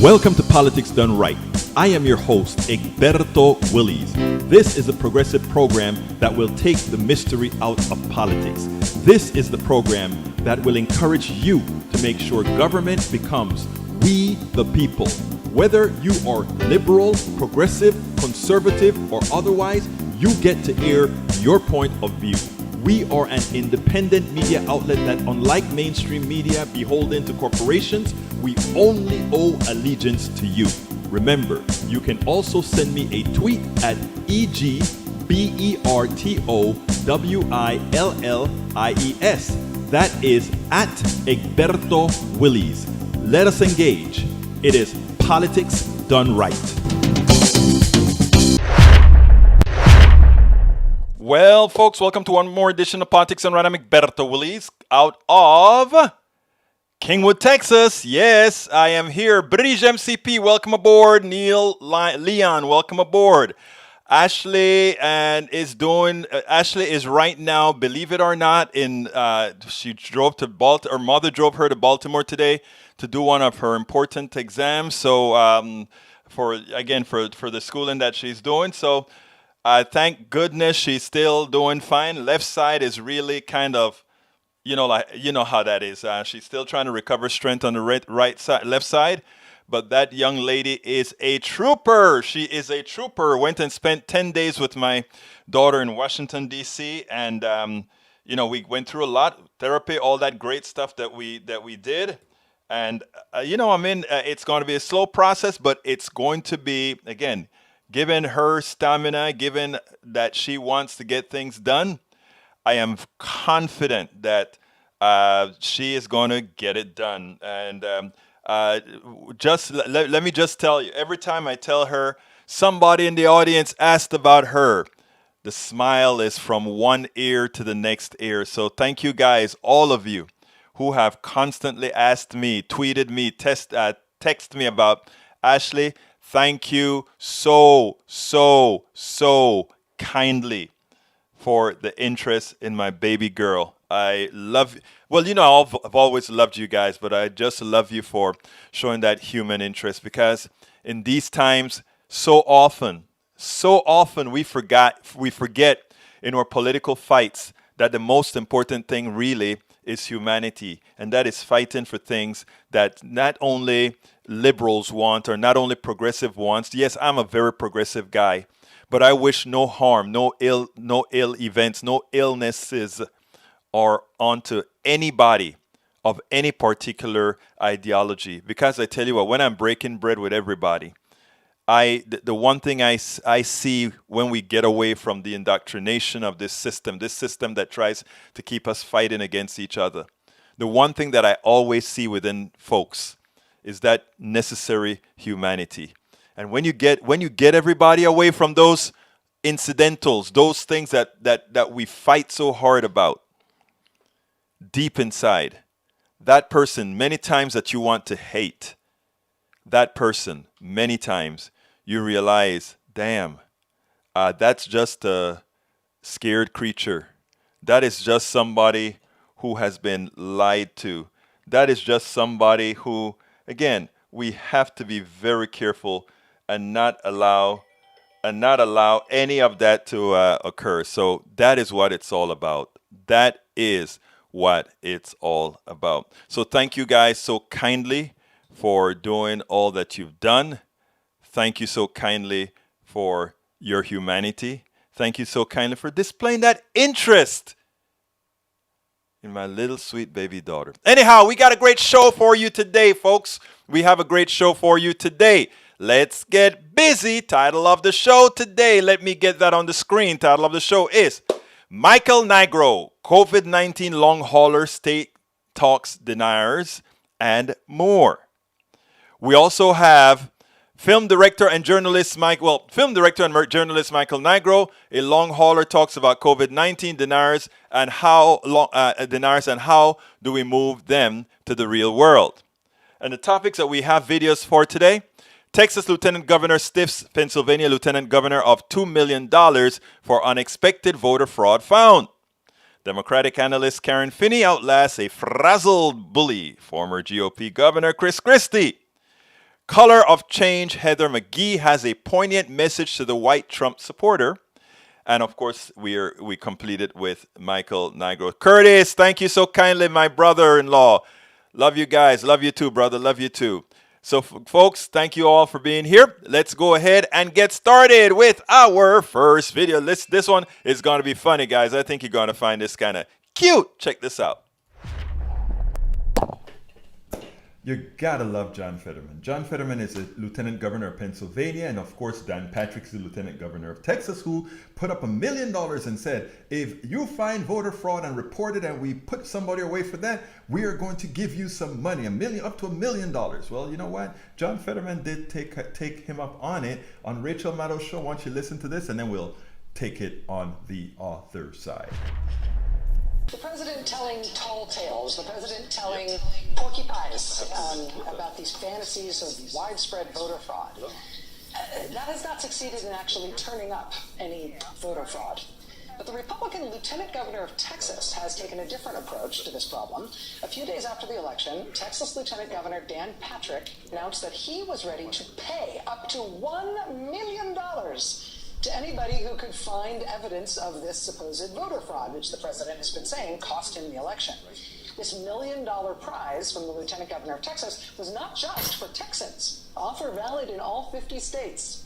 Welcome to Politics Done Right. I am your host, Egberto Willies. This is a progressive program that will take the mystery out of politics. This is the program that will encourage you to make sure government becomes we the people. Whether you are liberal, progressive, conservative, or otherwise, you get to air your point of view. We are an independent media outlet that, unlike mainstream media beholden to corporations, we only owe allegiance to you. Remember, you can also send me a tweet at EGBERTOWILLIES. That is at Egberto Willies. Let us engage. It is Politics Done Right. Well, folks, welcome to one more edition of Politics Done Right. I'm Egberto Willies out of Kingwood, Texas. Yes, I am here. British MCP, welcome aboard. Neil Leon, welcome aboard. Ashley is right now, believe it or not, she drove to Baltimore. Her mother drove her to Baltimore today to do one of her important exams. So for the schooling that she's doing. So thank goodness she's still doing fine. Left side is really kind of, you know how that is. She's still trying to recover strength on the left side. But that young lady is a trooper. She is a trooper. Went and spent 10 days with my daughter in Washington, D.C. And, we went through a lot, therapy, all that great stuff that we did. And, it's going to be a slow process, but it's going to be, again, given her stamina, given that she wants to get things done, I am confident that she is going to get it done. And let me just tell you, every time I tell her, somebody in the audience asked about her, the smile is from one ear to the next ear. So thank you guys, all of you who have constantly asked me, tweeted me, text me about Ashley. Thank you so kindly for the interest in my baby girl. I love, I've always loved you guys, but I just love you for showing that human interest, because in these times, so often we forget in our political fights that the most important thing really is humanity, and that is fighting for things that not only liberals want or not only progressive wants. Yes, I'm a very progressive guy, but I wish no harm, no ill events, no illnesses are onto anybody of any particular ideology. Because I tell you what, when I'm breaking bread with everybody, the one thing I see when we get away from the indoctrination of this system that tries to keep us fighting against each other, the one thing that I always see within folks is that necessary humanity. And when you get everybody away from those incidentals, those things that we fight so hard about, deep inside, that person, many times that you want to hate, that person, many times you realize, damn, that's just a scared creature. That is just somebody who has been lied to. That is just somebody who, again, we have to be very careful and not allow any of that to occur. So that is what it's all about. That is what it's all about. So thank you guys so kindly for doing all that you've done. Thank you so kindly for your humanity. Thank you so kindly for displaying that interest in my little sweet baby daughter. Anyhow, we got a great show for you today, folks. We have a great show for you today. Let's get busy. Title of the show today, let me get that on the screen. Title of the show is Michael Nigro, COVID-19 long hauler, state talks deniers, and more. We also have film director and journalist Michael Nigro, a long hauler, talks about COVID-19 deniers and how do we move them to the real world. And the topics that we have videos for today: Texas Lieutenant Governor stiffs Pennsylvania Lieutenant Governor of $2 million for unexpected voter fraud found. Democratic analyst Karen Finney outlasts a frazzled bully, former GOP Governor Chris Christie. Color of Change Heather McGee has a poignant message to the white Trump supporter. And of course, we completed with Michael Nigro. Curtis, thank you so kindly, my brother-in-law. Love you guys. Love you too, brother. Love you too. So, folks, thank you all for being here. Let's go ahead and get started with our first video. This one is going to be funny, guys. I think you're going to find this kind of cute. Check this out. You gotta love John Fetterman. John Fetterman is a lieutenant governor of Pennsylvania, and of course Dan Patrick's the lieutenant governor of Texas, who put up $1 million and said, if you find voter fraud and report it and we put somebody away for that, we are going to give you some money, up to $1 million. Well, you know what? John Fetterman did take him up on it on Rachel Maddow's show. Why don't you listen to this, and then we'll take it on the other side. The president telling tall tales, the president telling porcupines about these fantasies of widespread voter fraud. That has not succeeded in actually turning up any voter fraud. But the Republican lieutenant governor of Texas has taken a different approach to this problem. A few days after the election, Texas Lieutenant Governor Dan Patrick announced that he was ready to pay up to $1 million to anybody who could find evidence of this supposed voter fraud, which the president has been saying cost him the election. This $1 million prize from the lieutenant governor of Texas was not just for Texans. Offer valid in all 50 states.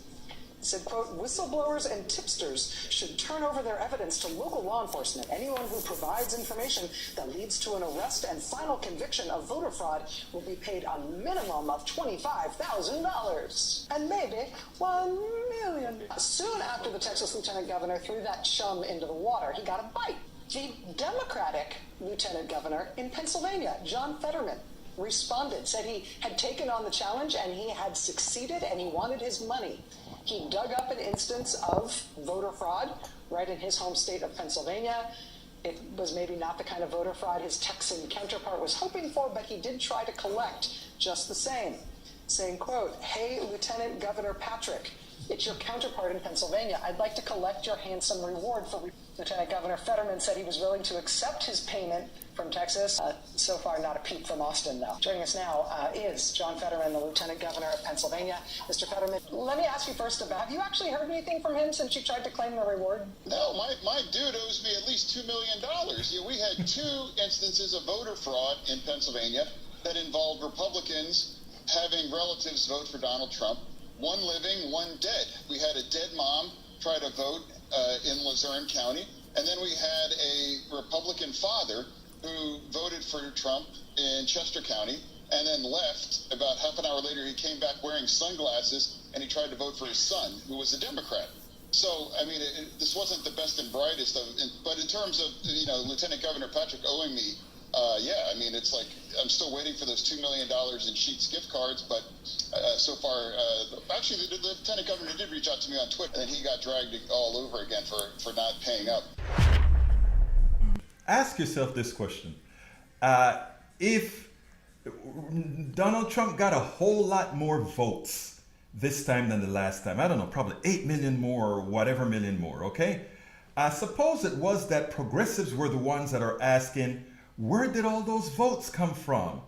He said, quote, whistleblowers and tipsters should turn over their evidence to local law enforcement. Anyone who provides information that leads to an arrest and final conviction of voter fraud will be paid a minimum of $25,000 and maybe $1 million. Soon after the Texas lieutenant governor threw that chum into the water, he got a bite. The Democratic lieutenant governor in Pennsylvania, John Fetterman, responded, said he had taken on the challenge and he had succeeded and he wanted his money. He dug up an instance of voter fraud right in his home state of Pennsylvania. It was maybe not the kind of voter fraud his Texan counterpart was hoping for, but he did try to collect just the same, saying, quote, hey, Lieutenant Governor Patrick, it's your counterpart in Pennsylvania. I'd like to collect your handsome reward for... Lieutenant Governor Fetterman said he was willing to accept his payment from Texas. So far, not a peep from Austin, though. Joining us now is John Fetterman, the Lieutenant Governor of Pennsylvania. Mr. Fetterman, let me ask you first about, have you actually heard anything from him since you tried to claim the reward? No, my dude owes me at least $2 million. Yeah, we had 2 instances of voter fraud in Pennsylvania that involved Republicans having relatives vote for Donald Trump. One living, one dead. We had a dead mom try to vote in Luzerne County, and then we had a Republican father who voted for Trump in Chester County and then left. About half an hour later, he came back wearing sunglasses, and he tried to vote for his son, who was a Democrat. So, I mean, this wasn't the best and brightest of, but in terms of, Lieutenant Governor Patrick owing me, I mean, it's like I'm still waiting for those $2 million in Sheets gift cards, but so far, actually, the lieutenant governor did reach out to me on Twitter, and he got dragged all over again for not paying up. Ask yourself this question. If Donald Trump got a whole lot more votes this time than the last time, I don't know, probably 8 million more or whatever million more, okay? Suppose it was that progressives were the ones that are asking, where did all those votes come from?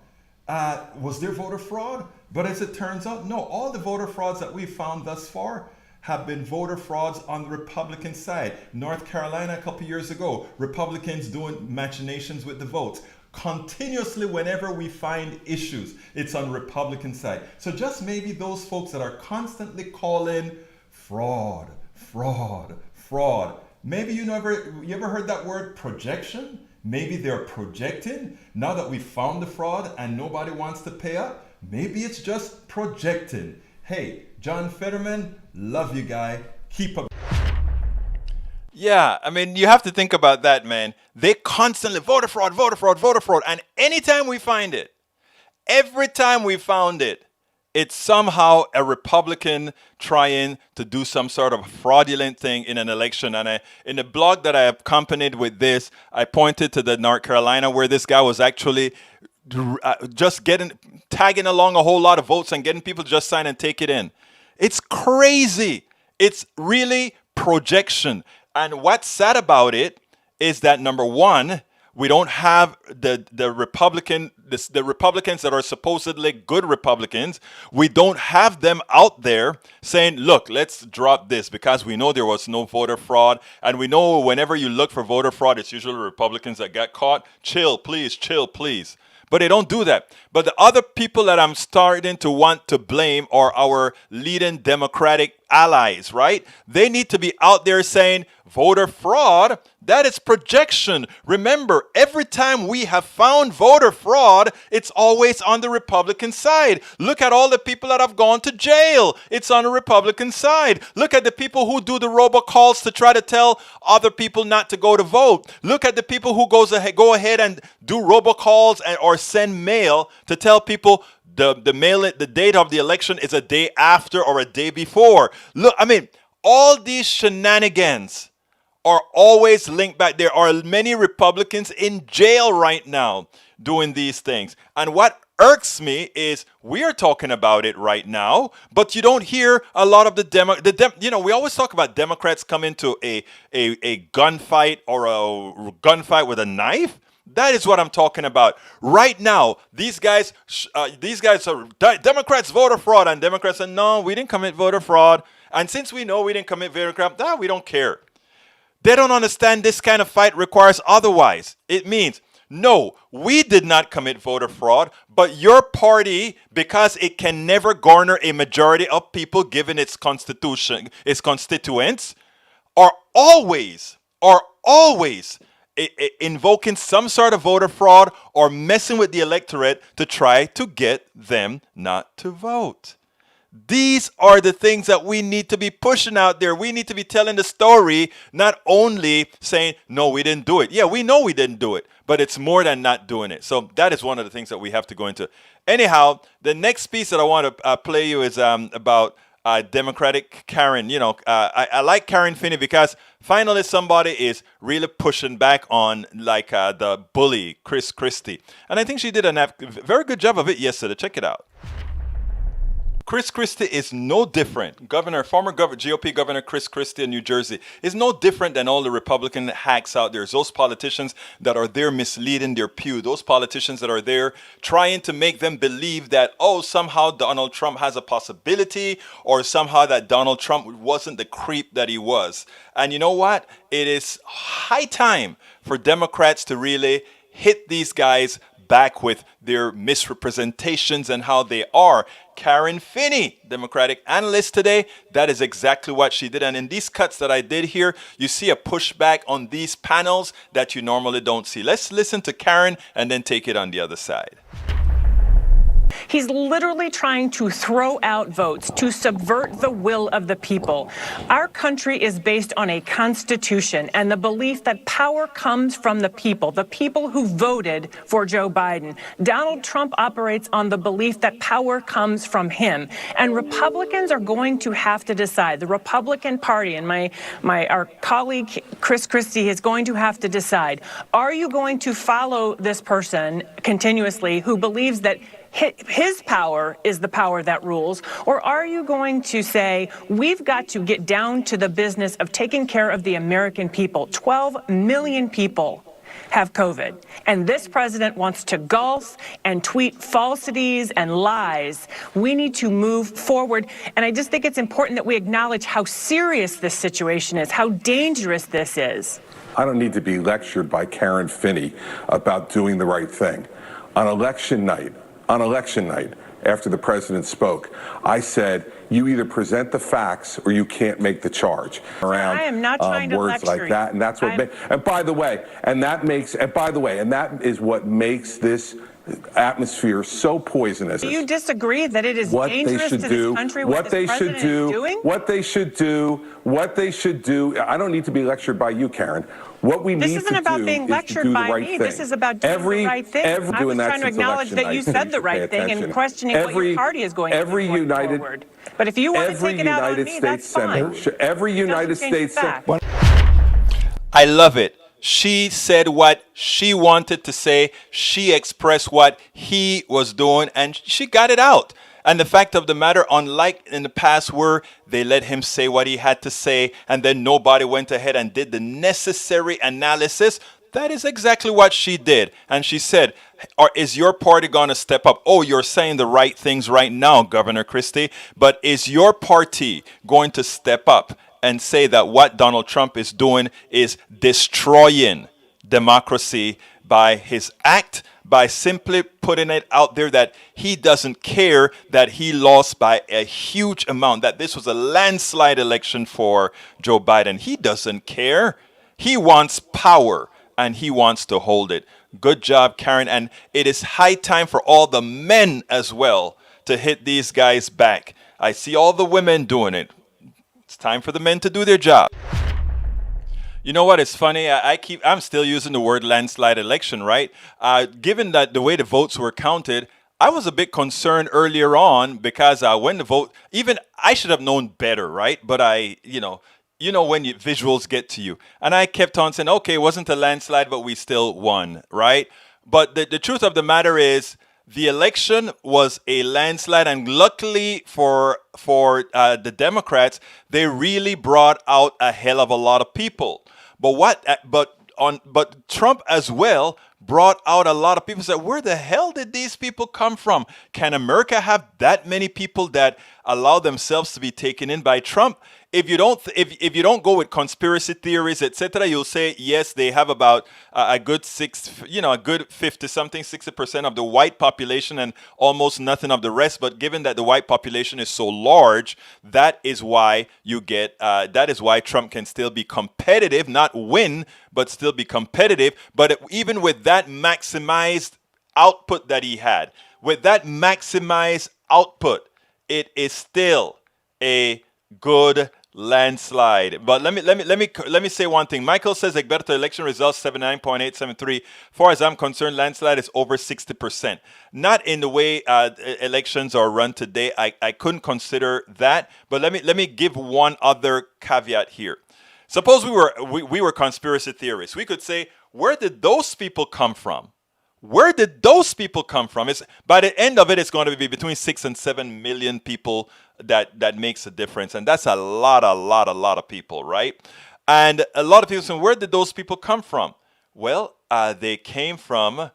Was there voter fraud? But as it turns out, no, all the voter frauds that we've found thus far have been voter frauds on the Republican side. North Carolina a couple years ago, Republicans doing machinations with the votes. Continuously, whenever we find issues, it's on the Republican side. So just maybe those folks that are constantly calling fraud, fraud, fraud. Maybe you ever heard that word projection? Maybe they're projecting. Now that we found the fraud and nobody wants to pay up, maybe it's just projecting. Hey, John Fetterman, love you, guy. Keep up. Yeah, I mean, you have to think about that, man. They constantly voter fraud, voter fraud, voter fraud. And anytime we find it, every time we found it, it's somehow a Republican trying to do some sort of fraudulent thing in an election. And in the blog that I accompanied with this, I pointed to the North Carolina where this guy was actually just tagging along a whole lot of votes and getting people to just sign and take it in. It's crazy. It's really projection. And what's sad about it is that, number one, We don't have the Republicans that are supposedly good Republicans. We don't have them out there saying, look, let's drop this because we know there was no voter fraud. And we know whenever you look for voter fraud, it's usually Republicans that get caught. Chill, please, chill, please. But they don't do that. But the other people that I'm starting to want to blame are our leading Democratic allies, right? They need to be out there saying voter fraud, that is projection. Remember, every time we have found voter fraud, it's always on the Republican side. Look at all the people that have gone to jail. It's on the Republican side. Look at the people who do the robocalls to try to tell other people not to go to vote. Look at the people who go ahead and do robocalls or send mail to tell people the date of the election is a day after or a day before. Look, I mean, all these shenanigans are always linked back. There are many Republicans in jail right now doing these things. And what irks me is we are talking about it right now, but you don't hear a lot of we always talk about Democrats coming to a gunfight or a gunfight with a knife. That is what I'm talking about. Right now, these guys are Democrats voter fraud, and Democrats say, no, we didn't commit voter fraud. And since we know we didn't commit voter fraud, we don't care. They don't understand this kind of fight requires otherwise. It means, no, we did not commit voter fraud, but your party, because it can never garner a majority of people given its constitution, its constituents, are always invoking some sort of voter fraud or messing with the electorate to try to get them not to vote. These are the things that we need to be pushing out there. We need to be telling the story, not only saying, no, we didn't do it. Yeah, we know we didn't do it, but it's more than not doing it. So that is one of the things that we have to go into. Anyhow, the next piece that I want to play you is about Democratic Karen. I like Karen Finney because finally somebody is really pushing back on the bully, Chris Christie. And I think she did a very good job of it yesterday. Check it out. Chris Christie is no different. Former GOP Governor Chris Christie in New Jersey is no different than all the Republican hacks out there. Those politicians that are there misleading their pew. Those politicians that are there trying to make them believe that, somehow Donald Trump has a possibility, or somehow that Donald Trump wasn't the creep that he was. And you know what? It is high time for Democrats to really hit these guys back with their misrepresentations and how they are. Karen Finney, Democratic analyst today, that is exactly what she did. And in these cuts that I did here, you see a pushback on these panels that you normally don't see. Let's listen to Karen and then take it on the other side. He's literally trying to throw out votes, to subvert the will of the people. Our country is based on a constitution and the belief that power comes from the people who voted for Joe Biden. Donald Trump operates on the belief that power comes from him. And Republicans are going to have to decide. The Republican Party and our colleague Chris Christie is going to have to decide. Are you going to follow this person continuously who believes that his power is the power that rules? Or are you going to say, we've got to get down to the business of taking care of the American people? 12 million people have COVID. And this president wants to golf and tweet falsities and lies. We need to move forward. And I just think it's important that we acknowledge how serious this situation is, how dangerous this is. I don't need to be lectured by Karen Finney about doing the right thing. On election night, after the president spoke, I said, you either present the facts or you can't make the charge. Around I am not trying to words lecture like that, and that's what. And that is what makes this atmosphere so poisonous. Do you disagree that it is dangerous to this country what this president is doing? What they should do. I don't need to be lectured by you, Karen. What we need to do is to do the right thing. This isn't about being lectured by me. This is about doing the right thing. I was trying to acknowledge that you said the right thing and questioning what your party is going to do going forward. But if you want to take it out on me, that's fine. Every United States senator. I love it. She said what she wanted to say. She expressed what he was doing, and she got it out. And the fact of the matter, unlike in the past where they let him say what he had to say, and then nobody went ahead and did the necessary analysis, That is exactly what she did. And she said, is your party going to step up? Oh, you're saying the right things right now, Governor Christie, but is your party going to step up and say that what Donald Trump is doing is destroying democracy by his act, by simply putting it out there that he doesn't care that he lost by a huge amount, that this was a landslide election for Joe Biden. He doesn't care. He wants power and he wants to hold it. Good job, Karen. And it is high time for all the men as well to hit these guys back. I see all the women doing it. It's time for the men to do their job. You know what? It's funny. I'm still using the word landslide election, right? Given that the way the votes were counted, I was a bit concerned earlier on because when the vote, even I should have known better, right? But when visuals get to you. And I kept on saying, okay, it wasn't a landslide, but we still won, right? But the truth of the matter is the election was a landslide. And luckily for the Democrats, they really brought out a hell of a lot of people. But Trump as well brought out a lot of people. Said, where the hell did these people come from? Can America have that many people that allow themselves to be taken in by Trump? If you don't go with conspiracy theories, etc., you'll say yes, they have about a good 50-something, 60% of the white population and almost nothing of the rest. But given that the white population is so large, that is why Trump can still be competitive, not win, but still be competitive. But even with that maximized output that he had, with that maximized output, it is still a good landslide. But let me say one thing. Michael says Egberto election results 79.873. Far as I'm concerned, landslide is over 60%. Not in the way elections are run today. I couldn't consider that. But let me give one other caveat here. Suppose we were conspiracy theorists. We could say, where did those people come from? Where did those people come from? By the end of it, it's going to be between 6 and 7 million people that makes a difference. And that's a lot of people, right? And a lot of people say, where did those people come from? Well, they came from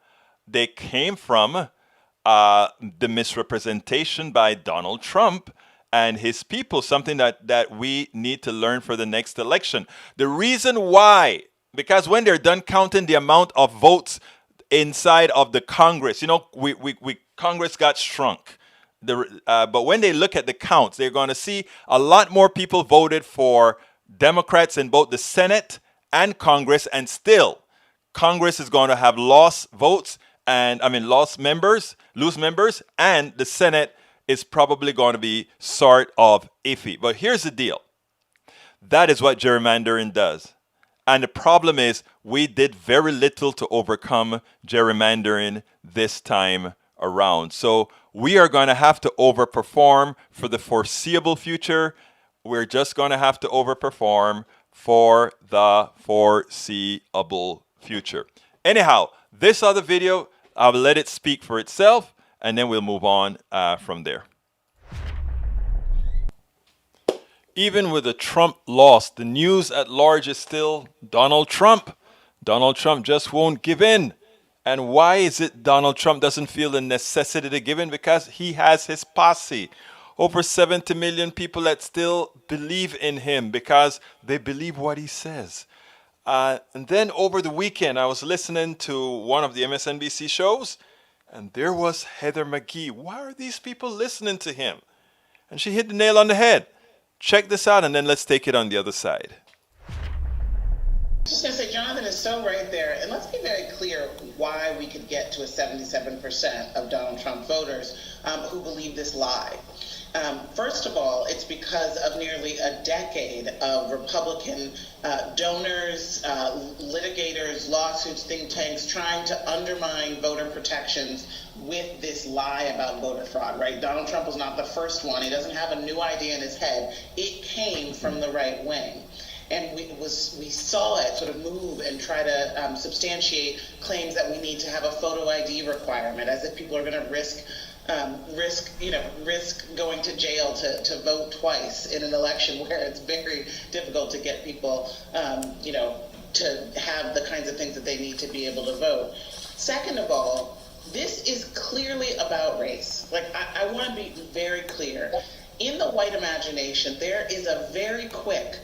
the misrepresentation by Donald Trump and his people, something that we need to learn for the next election. The reason why, because when they're done counting the amount of votes inside of the Congress, Congress got shrunk. But when they look at the counts, they're going to see a lot more people voted for Democrats in both the Senate and Congress, and still Congress is going to have lost members, and the Senate is probably going to be sort of iffy. But here's the deal. That is what gerrymandering does. And the problem is we did very little to overcome gerrymandering this time around. So we are going to have to overperform for the foreseeable future. We're just going to have to overperform for the foreseeable future. Anyhow, this other video, I'll let it speak for itself, and then we'll move on from there. Even with a Trump loss, the news at large is still Donald Trump. Donald Trump just won't give in. And why is it Donald Trump doesn't feel the necessity to give in? Because he has his posse. Over 70 million people that still believe in him because they believe what he says. And then over the weekend, I was listening to one of the MSNBC shows, and there was Heather McGhee. Why are these people listening to him? And she hit the nail on the head. Check this out, and then let's take it on the other side. Just going to say, Jonathan is so right there, and let's be very clear why we could get to a 77% of Donald Trump voters who believe this lie. First of all, it's because of nearly a decade of Republican donors, litigators, lawsuits, think tanks trying to undermine voter protections with this lie about voter fraud, right? Donald Trump was not the first one. He doesn't have a new idea in his head. It came from the right wing. And we saw it sort of move and try to substantiate claims that we need to have a photo ID requirement, as if people are going to risk going to jail to vote twice in an election where it's very difficult to get people, to have the kinds of things that they need to be able to vote. Second of all, this is clearly about race. Like, I want to be very clear. In the white imagination, there is a very quick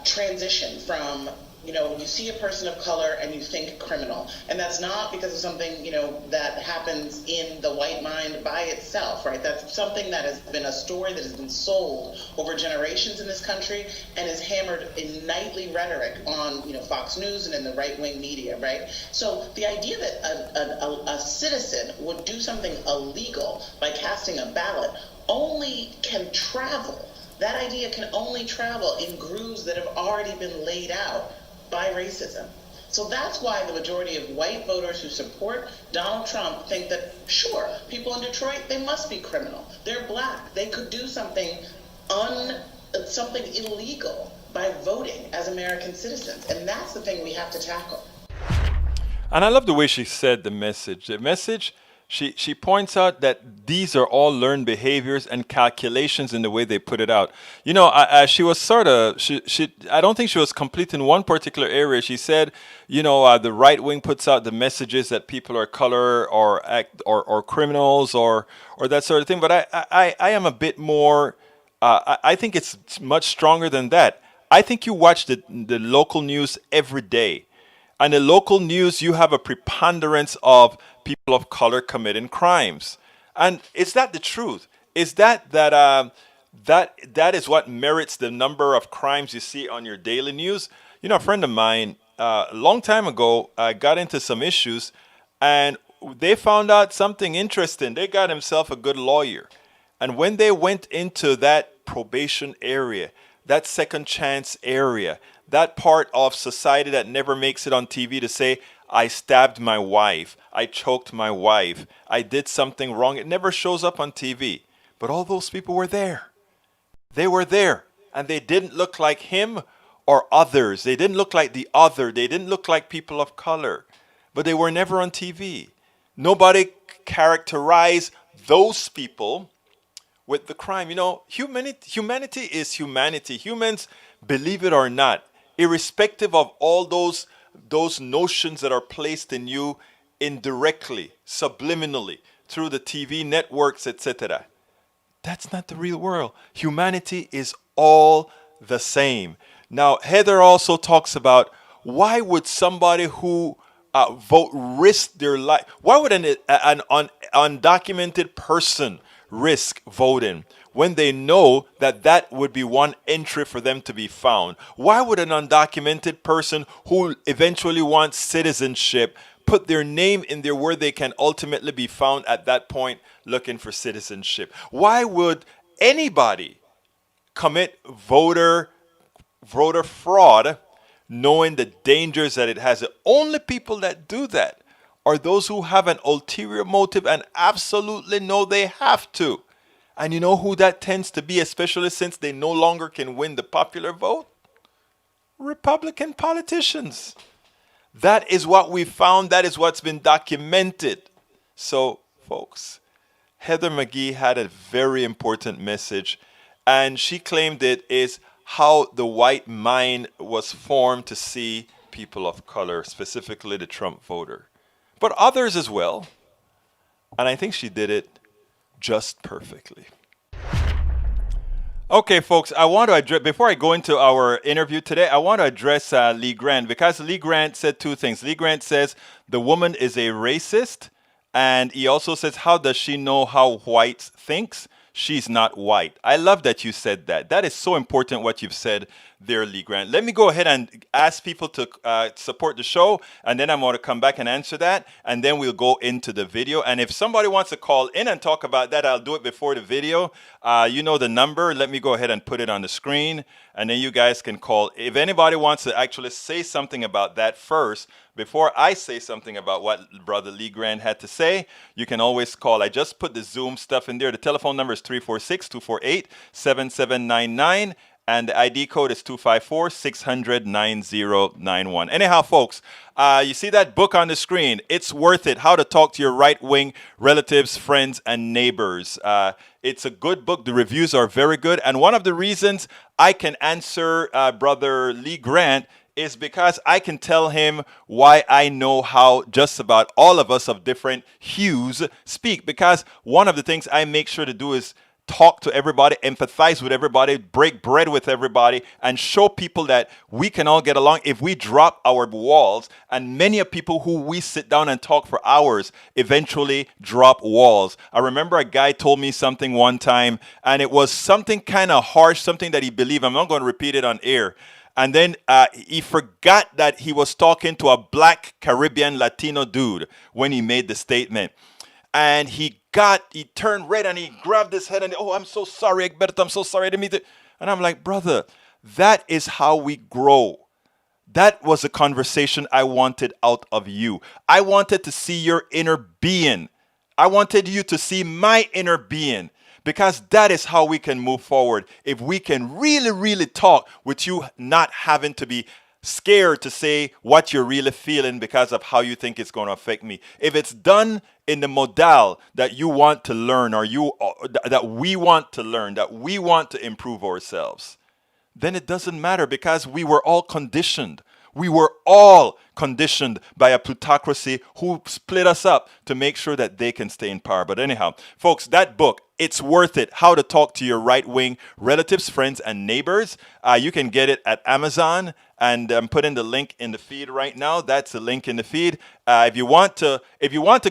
transition from, when you see a person of color and you think criminal. And that's not because of something, that happens in the white mind by itself, right? That's something that has been a story that has been sold over generations in this country and is hammered in nightly rhetoric on, Fox News and in the right-wing media, right? So the idea that a citizen would do something illegal by casting a ballot only can travel. That idea can only travel in grooves that have already been laid out by racism. So that's why the majority of white voters who support Donald Trump think that, sure, people in Detroit, they must be criminal. They're black. They could do something illegal by voting as American citizens. And that's the thing we have to tackle. And I love the way she said the message. The message, she points out that these are all learned behaviors and calculations in the way they put it out. She was sort of, I don't think she was complete in one particular area. She said, the right wing puts out the messages that people are color or criminals or that sort of thing. But I am a bit more, I think it's much stronger than that. I think you watch the local news every day. And the local news, you have a preponderance of people of color committing crimes. And is that the truth? Is that is what merits the number of crimes you see on your daily news? A friend of mine, a long time ago, got into some issues, and they found out something interesting. They got himself a good lawyer. And when they went into that probation area, that second chance area, that part of society that never makes it on TV to say, I stabbed my wife, I choked my wife, I did something wrong. It never shows up on TV. But all those people were there. They were there. And they didn't look like him or others. They didn't look like the other. They didn't look like people of color. But they were never on TV. Nobody characterized those people with the crime. Humanity is humanity. Humans, believe it or not, irrespective of all those notions that are placed in you indirectly, subliminally, through the TV networks, etc. That's not the real world. Humanity is all the same. Now, Heather also talks about why would somebody who vote risk their life? Why would an undocumented person risk voting when they know that would be one entry for them to be found? Why would an undocumented person who eventually wants citizenship put their name in there where they can ultimately be found at that point looking for citizenship? Why would anybody commit voter fraud knowing the dangers that it has? The only people that do that are those who have an ulterior motive and absolutely know they have to. And you know who that tends to be, especially since they no longer can win the popular vote? Republican politicians. That is what we found. That is what's been documented. So, folks, Heather McGhee had a very important message, and she claimed it is how the white mind was formed to see people of color, specifically the Trump voter, but others as well. And I think she did it just perfectly. Okay, folks, I want to address, before I go into our interview today, I want to address Lee Grant, because Lee Grant said two things. Lee Grant says the woman is a racist, and he also says, how does she know how white thinks? She's not white. I love that you said that. That is so important what you've said there, Lee Grant. Let me go ahead and ask people to support the show, and then I'm going to come back and answer that, and then we'll go into the video. And if somebody wants to call in and talk about that, I'll do it before the video. You know the number. Let me go ahead and put it on the screen, and then you guys can call. If anybody wants to actually say something about that first, before I say something about what Brother Lee Grant had to say, you can always call. I just put the Zoom stuff in there. The telephone number is 346-248-7799. And the ID code is 254-600-9091. Anyhow, folks, you see that book on the screen. It's worth it. How to Talk to Your Right-Wing Relatives, Friends, and Neighbors. It's a good book. The reviews are very good. And one of the reasons I can answer Brother Lee Grant is because I can tell him why I know how just about all of us of different hues speak. Because one of the things I make sure to do is talk to everybody, empathize with everybody, break bread with everybody, and show people that we can all get along if we drop our walls. And many of people who we sit down and talk for hours eventually drop walls. I remember a guy told me something one time, and it was something kind of harsh, something that he believed. I'm not going to repeat it on air. And then he forgot that he was talking to a black Caribbean Latino dude when he made the statement. And he turned red and he grabbed his head and, oh, I'm so sorry, Egberto, I'm so sorry. I didn't mean to. And I'm like, brother, that is how we grow. That was a conversation I wanted out of you. I wanted to see your inner being. I wanted you to see my inner being, because that is how we can move forward. If we can really, really talk with you not having to be scared to say what you're really feeling because of how you think it's going to affect me. If it's done in the modal that you want to learn, or that we want to learn, that we want to improve ourselves, then it doesn't matter, because we were all conditioned. We were all conditioned by a plutocracy who split us up to make sure that they can stay in power. But anyhow, folks, that book, it's worth it. How to Talk to Your Right-Wing Relatives, Friends, and Neighbors. You can get it at Amazon, and I'm putting the link in the feed right now. That's the link in the feed. If you want to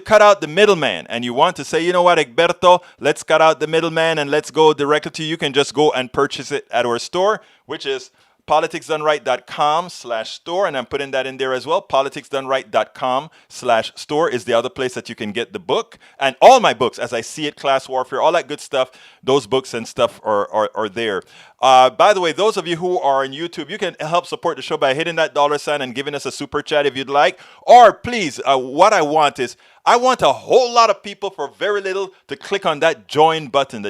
cut out the middleman, and you want to say, you know what, Egberto, let's cut out the middleman and let's go directly to you, can just go and purchase it at our store, which is politicsdoneright.com/store, and I'm putting that in there as well. politicsdoneright.com/store is the other place that you can get the book, and all my books, As I See It, Class Warfare, all that good stuff. Those books and stuff are there. By the way, those of you who are on YouTube, you can help support the show by hitting that $ and giving us a super chat if you'd like. Or please, what I want a whole lot of people for very little to click on that join button,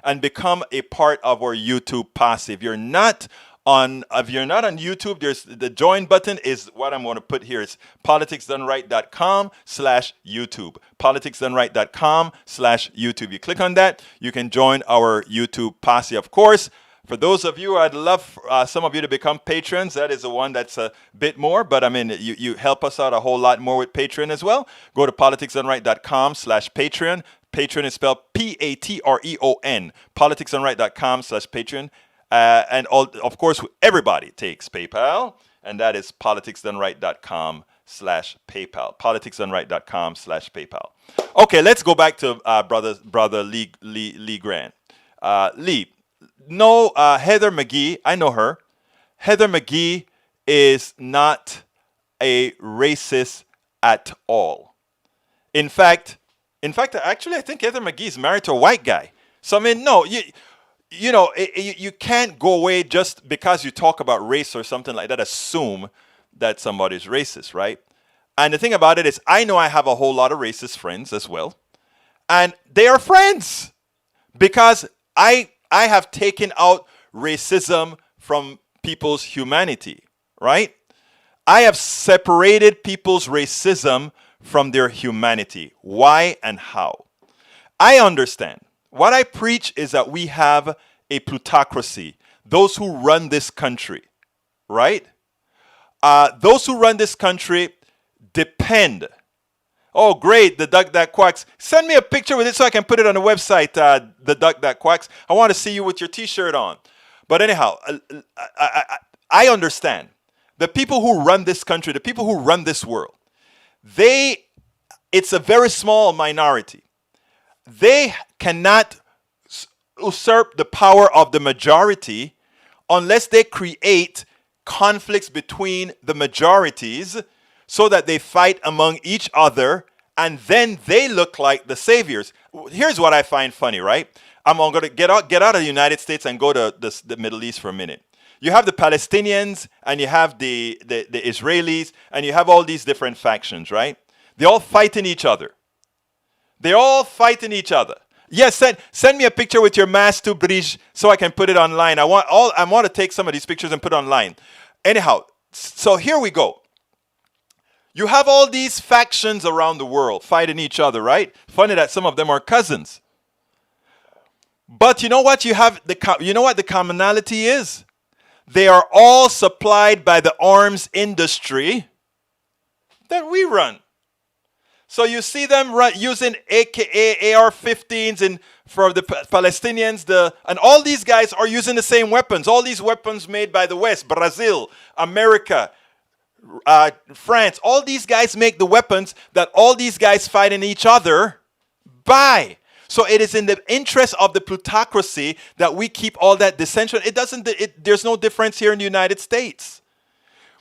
and become a part of our YouTube posse. If you're not on YouTube, there's the join button is what I'm going to put here. It's politicsdoneright.com/YouTube. politicsdoneright.com/YouTube. You click on that, you can join our YouTube posse. Of course, for those of you, I'd love some of you to become patrons. That is the one that's a bit more, but I mean, you help us out a whole lot more with Patreon as well. Go to politicsdoneright.com/Patreon. Patreon is spelled Patreon. politicsdoneright.com/Patreon. And of course, everybody takes PayPal, and that is politicsdoneright.com/PayPal. politicsdoneright.com/PayPal. Okay, let's go back to brother Lee Grant. Lee. No, Heather McGhee, I know her. Heather McGhee is not a racist at all. In fact, actually, I think Heather McGhee is married to a white guy. So, I mean, no, you can't go away just because you talk about race or something like that, assume that somebody's racist, right? And the thing about it is, I know I have a whole lot of racist friends as well. And they are friends because I have taken out racism from people's humanity, right? I have separated people's racism from their humanity. Why and how? I understand. What I preach is that we have a plutocracy, those who run this country, right? Those who run this country depend. Oh, great, the duck that quacks. Send me a picture with it so I can put it on the website, the duck that quacks. I want to see you with your T-shirt on. But anyhow, I understand. The people who run this country, the people who run this world, it's a very small minority. They cannot usurp the power of the majority unless they create conflicts between the majorities, so that they fight among each other, and then they look like the saviors. Here's what I find funny, right? I'm going to get out of the United States and go to the Middle East for a minute. You have the Palestinians, and you have the Israelis, and you have all these different factions, right? They're all fighting each other. Yes, send me a picture with your mask to bridge so I can put it online. I want to take some of these pictures and put it online. Anyhow, so here we go. You have all these factions around the world fighting each other, right? Funny that some of them are cousins. But you know what? You know what the commonality is? They are all supplied by the arms industry that we run. So you see them using AKA AR-15s and for the Palestinians, and all these guys are using the same weapons. All these weapons made by the West, Brazil, America, France. All these guys make the weapons that all these guys fighting each other by. So it is in the interest of the plutocracy that we keep all that dissension. There's no difference here in the United States.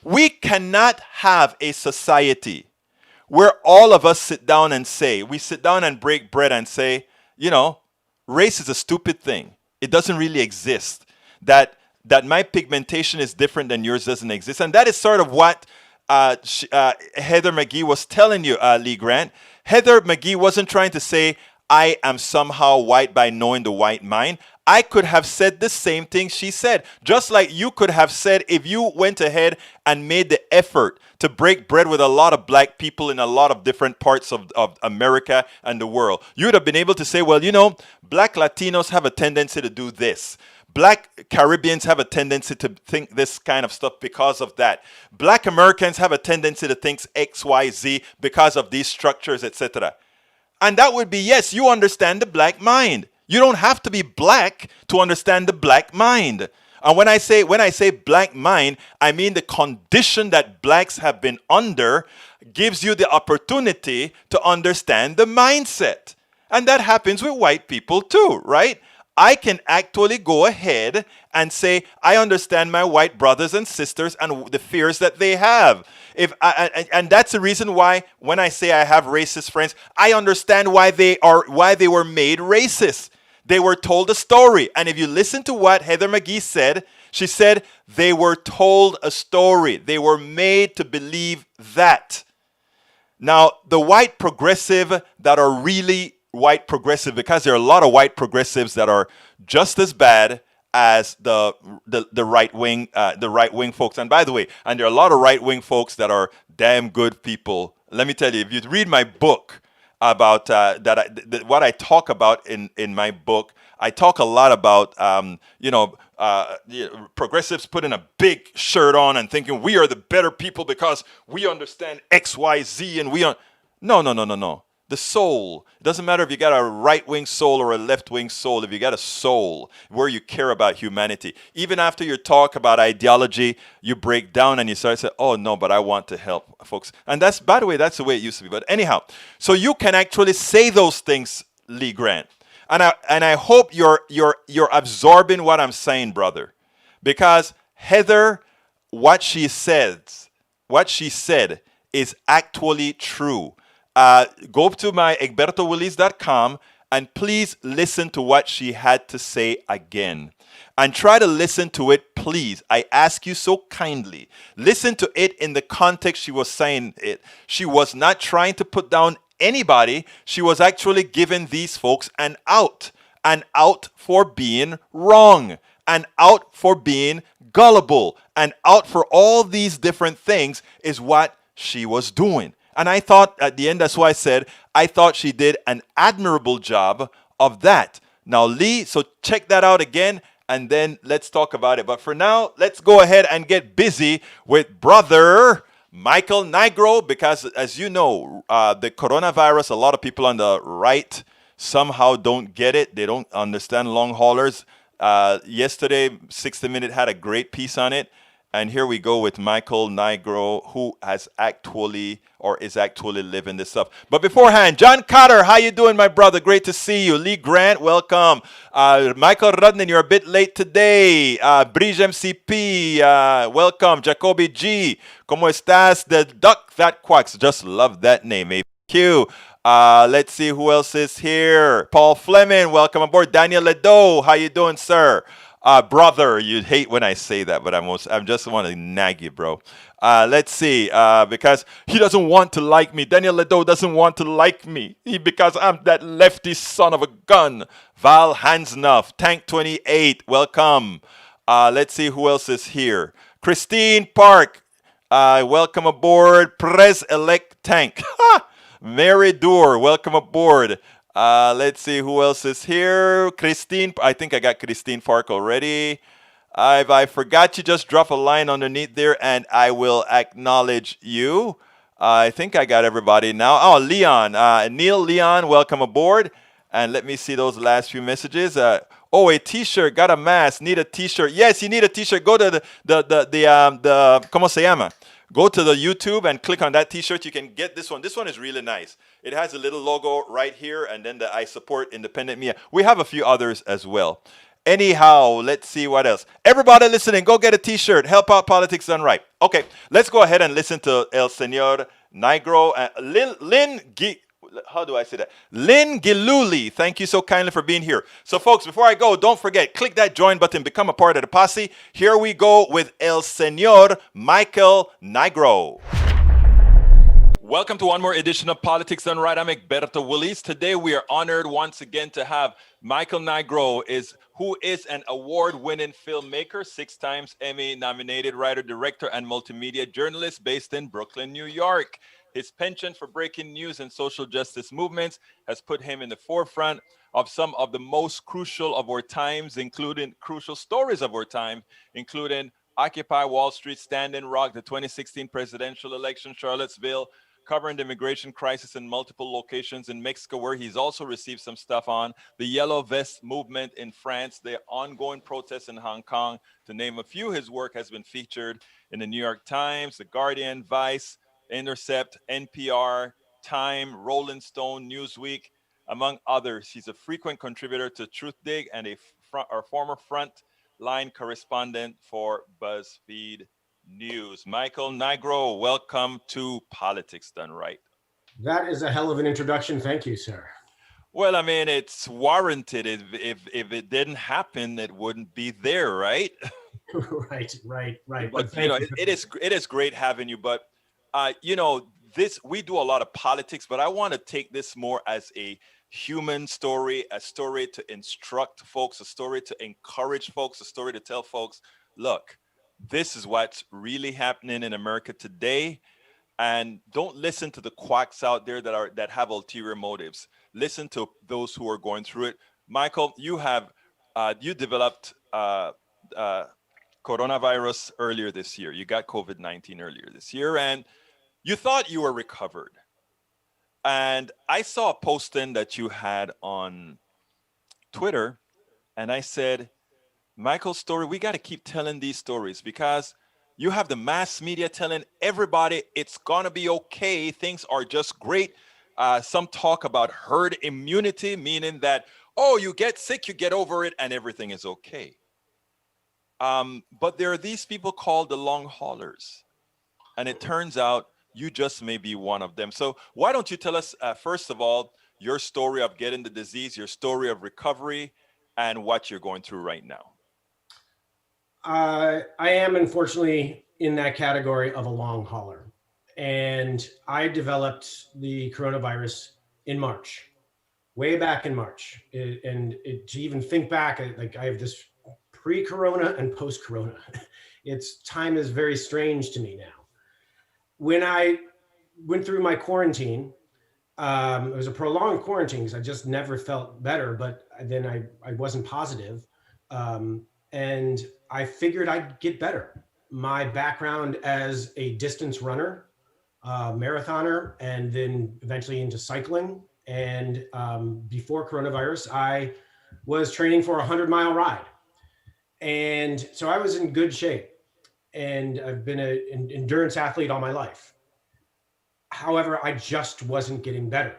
We cannot have a society where all of us sit down and break bread and say, race is a stupid thing. It doesn't really exist. That my pigmentation is different than yours doesn't exist. And that is sort of what Heather McGhee was telling you, Lee Grant. Heather McGhee wasn't trying to say, I am somehow white by knowing the white mind. I could have said the same thing she said. Just like you could have said if you went ahead and made the effort to break bread with a lot of black people in a lot of different parts of America and the world. You would have been able to say, well, black Latinos have a tendency to do this. Black Caribbeans have a tendency to think this kind of stuff because of that. Black Americans have a tendency to think X, Y, Z because of these structures, etc. And that would be, yes, you understand the black mind. You don't have to be black to understand the black mind. And when I say black mind, I mean the condition that blacks have been under gives you the opportunity to understand the mindset. And that happens with white people too, right? I can actually go ahead and say, I understand my white brothers and sisters and the fears that they have. And that's the reason why when I say I have racist friends, I understand why they were made racist. They were told a story. And if you listen to what Heather McGhee said, she said they were told a story. They were made to believe that. Now, the white progressive that are really white progressive, because there are a lot of white progressives that are just as bad as the right wing folks. And by the way, and there are a lot of right wing folks that are damn good people. Let me tell you, if you read my book about what I talk about in my book, I talk a lot about progressives putting a big shirt on and thinking we are the better people because we understand X, Y, Z, and we are no. The soul. It doesn't matter if you got a right-wing soul or a left-wing soul. If you got a soul where you care about humanity, even after you talk about ideology, you break down and you start to say, oh, no, but I want to help folks. And that's, by the way, that's the way it used to be. But anyhow, so you can actually say those things, Lee Grant. And I hope you're absorbing what I'm saying, brother. Because Heather, what she said is actually true. Go to my egbertowillies.com and please listen to what she had to say again. And try to listen to it, please. I ask you so kindly. Listen to it in the context she was saying it. She was not trying to put down anybody. She was actually giving these folks an out for being wrong, an out for being gullible, an out for all these different things is what she was doing. And I thought at the end, that's why I said, I thought she did an admirable job of that. Now, Lee, so check that out again, and then let's talk about it. But for now, let's go ahead and get busy with brother Michael Nigro, because as you know, the coronavirus, a lot of people on the right somehow don't get it. They don't understand long haulers. Yesterday, 60 Minutes had a great piece on it. And here we go with Michael Nigro, who has actually or is actually living this stuff. But beforehand, John Cotter, how you doing, my brother? Great to see you. Lee Grant, welcome. Michael Rudnin, you're a bit late today. Brige MCP, welcome. Jacoby G, ¿cómo estás? The duck that quacks. Just love that name. AQ. Let's see who else is here. Paul Fleming, welcome aboard. Daniel Ledo, how you doing, sir? Brother, you'd hate when I say that, but I just want to nag you, bro. Let's see, because he doesn't want to like me. Daniel Ledo doesn't want to like me because I'm that lefty son of a gun. Val Hansnuff, Tank 28, welcome. Let's see who else is here. Christine Park, welcome aboard. Pres-elect Tank. Mary Doer, welcome aboard. Let's see who else is here. Christine, I think I got Christine Park already. If I forgot you, just drop a line underneath there and I will acknowledge you. I think I got everybody now. Oh, Leon. Neil, Leon, welcome aboard. And let me see those last few messages. Oh, a T-shirt. Got a mask. Need a T-shirt. Yes, you need a T-shirt. Go to the ¿cómo se llama? Go to the YouTube and click on that T-shirt. You can get this one. This one is really nice. It has a little logo right here, and then the I support independent media. We have a few others as well. Anyhow, let's see what else. Everybody listening, go get a T-shirt. Help out Politics Done Right. Okay, let's go ahead and listen to El Señor Nigro. How do I say that? Lynn Giluli, thank you so kindly for being here. So, folks, before I go, don't forget, click that join button, become a part of the posse. Here we go with El Señor Michael Nigro. Welcome to one more edition of Politics Done Right. I'm Egberto Willis. Today we are honored once again to have Michael Nigro, who is an award-winning filmmaker, 6 times Emmy-nominated writer, director, and multimedia journalist based in Brooklyn, New York. His penchant for breaking news and social justice movements has put him in the forefront of some of the most crucial of our times, including crucial stories of our time, including Occupy Wall Street, Standing Rock, the 2016 presidential election, Charlottesville, covering the immigration crisis in multiple locations in Mexico, where he's also received some stuff on, the Yellow Vest movement in France, the ongoing protests in Hong Kong, to name a few. His work has been featured in the New York Times, The Guardian, Vice, Intercept, NPR, Time, Rolling Stone, Newsweek, among others. He's a frequent contributor to Truth Dig and a former front-line correspondent for BuzzFeed News. Michael Nigro, welcome to Politics Done Right. That is a hell of an introduction. Thank you, sir. Well, I mean, it's warranted. If it didn't happen, it wouldn't be there, right? Right. But you know, it is great having you. But you know, we do a lot of politics, but I want to take this more as a human story, a story to instruct folks, a story to encourage folks, a story to tell folks, look, this is what's really happening in America today. And don't listen to the quacks out there that have ulterior motives. Listen to those who are going through it. Michael, you developed coronavirus earlier this year. You got COVID-19 earlier this year, and you thought you were recovered. And I saw a posting that you had on Twitter, and I said, Michael's story, we got to keep telling these stories, because you have the mass media telling everybody it's going to be okay. Things are just great. Some talk about herd immunity, meaning that, oh, you get sick, you get over it, and everything is okay. But there are these people called the long haulers. And it turns out you just may be one of them. So why don't you tell us, first of all, your story of getting the disease, your story of recovery, and what you're going through right now. I am unfortunately in that category of a long hauler. And I developed the coronavirus in March, way back in March. To even think back, I have this pre-corona and post-corona. Time is very strange to me now. When I went through my quarantine, it was a prolonged quarantine because I just never felt better, but then I wasn't positive. And I figured I'd get better. My background as a distance runner, marathoner, and then eventually into cycling. And before coronavirus, I was training for a 100-mile ride. And so I was in good shape. And I've been an endurance athlete all my life. However, I just wasn't getting better.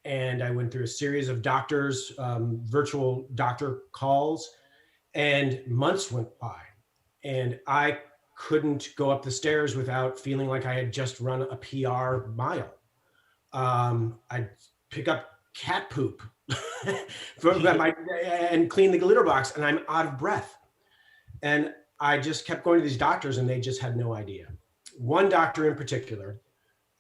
And I went through a series of doctors, virtual doctor calls, and months went by. And I couldn't go up the stairs without feeling like I had just run a PR mile. I'd pick up cat poop and clean the litter box, and I'm out of breath. And I just kept going to these doctors, and they just had no idea. One doctor in particular,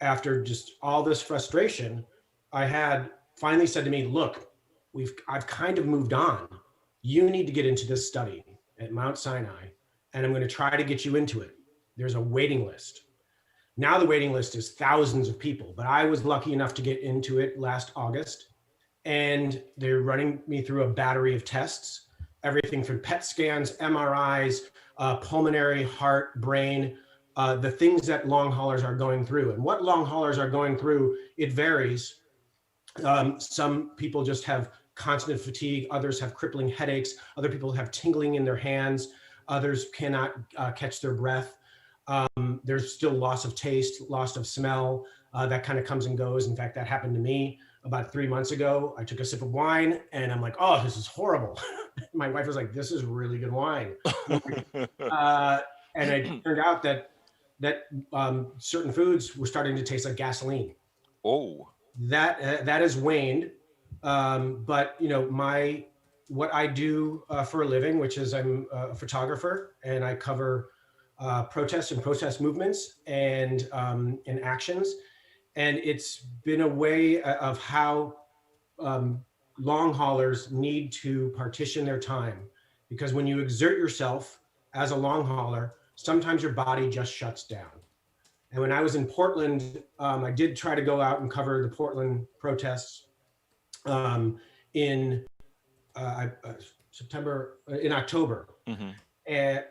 after just all this frustration, I had finally said to me, look, I've kind of moved on. You need to get into this study at Mount Sinai, and I'm going to try to get you into it. There's a waiting list. Now the waiting list is thousands of people, but I was lucky enough to get into it last August, and they're running me through a battery of tests everything from PET scans, MRIs, pulmonary, heart, brain, the things that long haulers are going through. And what long haulers are going through, it varies. Some people just have constant fatigue, others have crippling headaches, other people have tingling in their hands, others cannot catch their breath. There's still loss of taste, loss of smell, that kind of comes and goes. In fact, that happened to me about 3 months ago. I took a sip of wine and I'm like, oh, this is horrible. My wife was like, this is really good wine. And it turned out that certain foods were starting to taste like gasoline. Oh, That has waned. But you know, what I do for a living, which is I'm a photographer and I cover protests and protest movements and actions. And it's been a way of how long haulers need to partition their time, because when you exert yourself as a long hauler, sometimes your body just shuts down. And when I was in Portland, I did try to go out and cover the Portland protests in October,